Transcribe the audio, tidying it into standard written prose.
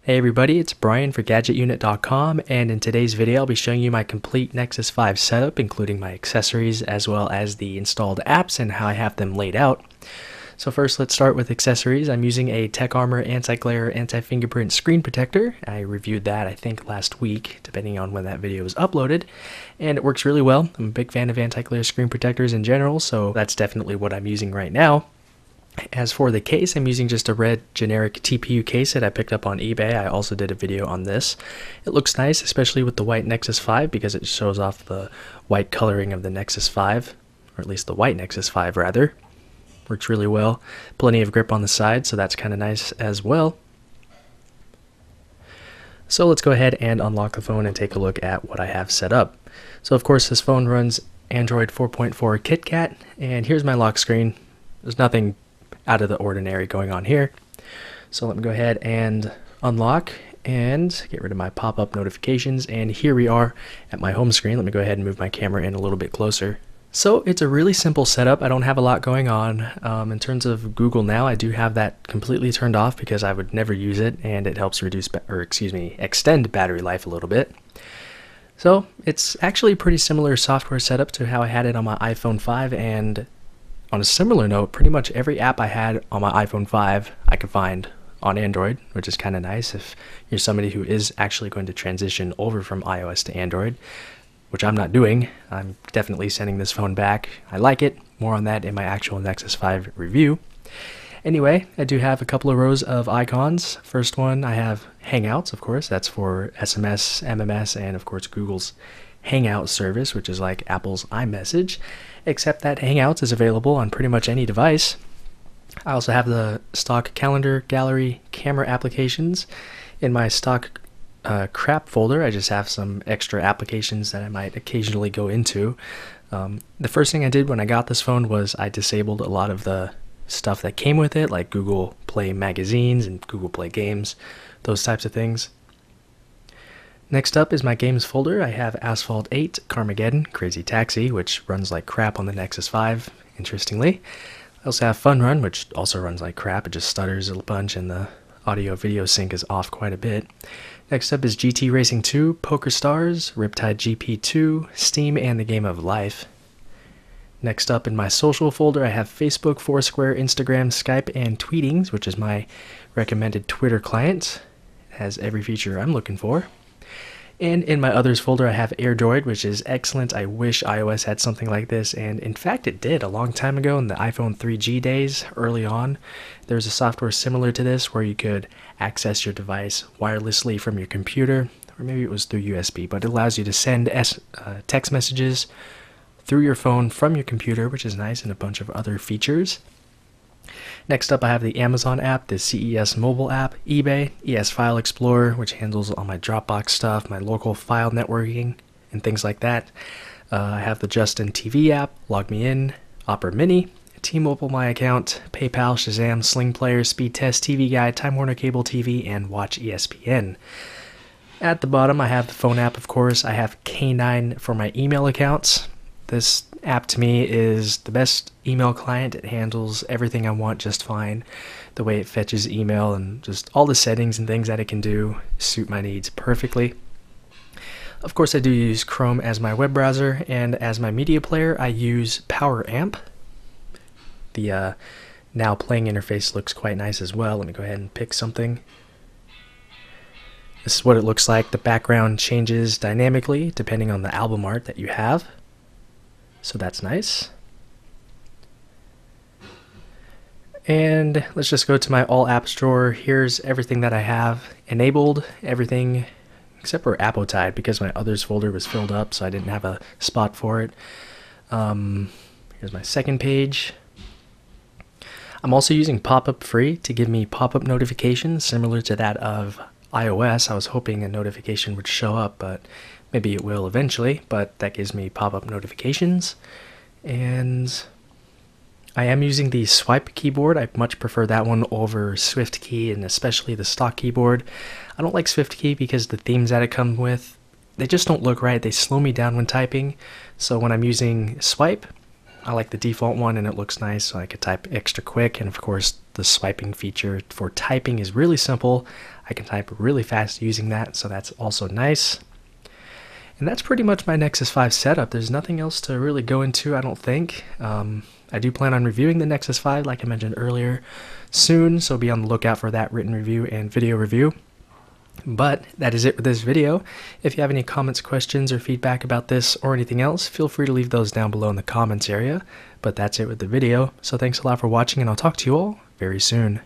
Hey everybody, it's Brian for GadgetUnit.com, and in today's video I'll be showing you my complete Nexus 5 setup, including my accessories as well as the installed apps and how I have them laid out. So first, let's start with accessories. I'm using a TechArmor anti-glare, anti-fingerprint screen protector. I reviewed that I think last week, depending on when that video was uploaded, and it works really well. I'm a big fan of anti-glare screen protectors in general, so that's definitely what I'm using right now. As for the case, I'm using just a red generic TPU case that I picked up on eBay. I also did a video on this. It looks nice, especially with the white Nexus 5, because it shows off the white coloring of the Nexus 5, or at least the white Nexus 5 rather. Works really well. Plenty of grip on the side, so that's kind of nice as well. So let's go ahead and unlock the phone and take a look at what I have set up. So of course this phone runs Android 4.4 KitKat, and here's my lock screen. There's nothing out of the ordinary going on here. So let me go ahead and unlock and get rid of my pop-up notifications, and here we are at my home screen. Let me go ahead and move my camera in a little bit closer. So it's a really simple setup. I don't have a lot going on. In terms of Google Now, I do have that completely turned off because I would never use it, and it helps extend battery life a little bit. So it's actually a pretty similar software setup to how I had it on my iPhone 5, and on a similar note, pretty much every app I had on my iPhone 5 I could find on Android, which is kind of nice if you're somebody who is actually going to transition over from iOS to Android, which I'm not doing. I'm definitely sending this phone back. I like it. More on that in my actual Nexus 5 review. Anyway, I do have a couple of rows of icons. First one, I have Hangouts, of course. That's for SMS, MMS, and of course Google's Hangout service, which is like Apple's iMessage, except that Hangouts is available on pretty much any device. I also have the stock calendar, gallery, camera applications. In my stock crap folder, I just have some extra applications that I might occasionally go into. The first thing I did when I got this phone was I disabled a lot of the stuff that came with it, like Google Play magazines and Google Play games, those types of things. Next up is my games folder. I have Asphalt 8, Carmageddon, Crazy Taxi, which runs like crap on the Nexus 5, interestingly. I also have Fun Run, which also runs like crap. It just stutters a bunch and the audio-video sync is off quite a bit. Next up is GT Racing 2, Poker Stars, Riptide GP2, Steam, and the Game of Life. Next up in my social folder, I have Facebook, Foursquare, Instagram, Skype, and Tweetings, which is my recommended Twitter client. It has every feature I'm looking for. And in my others folder, I have AirDroid, which is excellent. I wish iOS had something like this, and in fact it did a long time ago in the iPhone 3G days, early on. There's a software similar to this where you could access your device wirelessly from your computer, or maybe it was through USB, but it allows you to send text messages through your phone from your computer, which is nice, and a bunch of other features. Next up, I have the Amazon app, the CES mobile app, eBay, ES File Explorer, which handles all my Dropbox stuff, my local file networking, and things like that. I have the Justin TV app, Log Me In, Opera Mini, T-Mobile My Account, PayPal, Shazam, Sling Player, Speed Test, TV Guide, Time Warner Cable TV, and Watch ESPN. At the bottom, I have the phone app, of course. I have K9 for my email accounts. This app to me is the best email client. It handles everything I want just fine. The way it fetches email and just all the settings and things that it can do suit my needs perfectly. Of course, I do use Chrome as my web browser, and as my media player I use PowerAmp. The Now Playing interface looks quite nice as well. Let me go ahead and pick something. This is what it looks like. The background changes dynamically depending on the album art that you have. So that's nice. And let's just go to my all apps drawer. Here's everything that I have enabled, everything except for Appotide, because my others folder was filled up, so I didn't have a spot for it. Here's my second page. I'm also using Pop-Up Free to give me pop-up notifications similar to that of iOS. I was hoping a notification would show up, but maybe it will eventually, but that gives me pop-up notifications. And I am using the swipe keyboard. I much prefer that one over SwiftKey, and especially the stock keyboard. I don't like SwiftKey because the themes that it comes with, they just don't look right. They slow me down when typing. So when I'm using swipe, I like the default one and it looks nice, so I could type extra quick. And of course, the swiping feature for typing is really simple. I can type really fast using that, so that's also nice. And that's pretty much my Nexus 5 setup. There's nothing else to really go into, I don't think. I do plan on reviewing the Nexus 5, like I mentioned earlier, soon, so be on the lookout for that written review and video review. But that is it for this video. If you have any comments, questions, or feedback about this or anything else, feel free to leave those down below in the comments area. But that's it with the video. So thanks a lot for watching, and I'll talk to you all very soon.